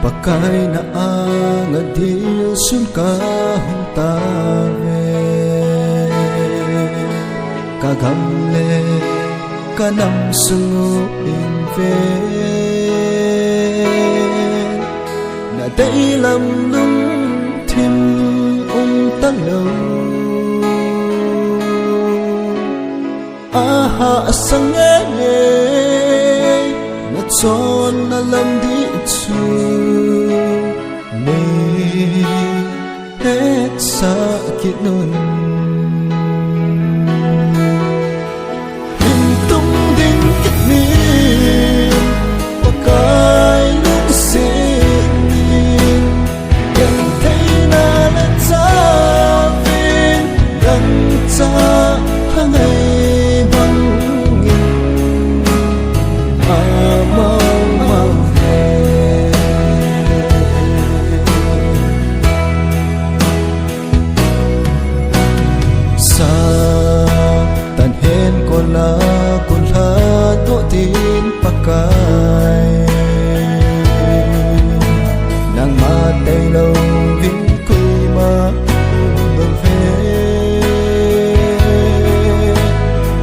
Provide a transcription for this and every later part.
pakai na angadil sun kahong tave kagamle kanam sungu inve na dailam lung tim talo aha asange na chon na lam di chu me het sa kinun in tung ding ni pakai lung sin yang thấy na la cha vin gần cha hangai bang ngin mau mau sa tan hen ko la kun ha to tin pakai nang ma tay lâu vinh quy ma bờ về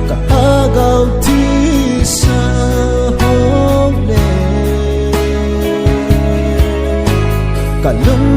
cả agao ti sa hôm nay cả lung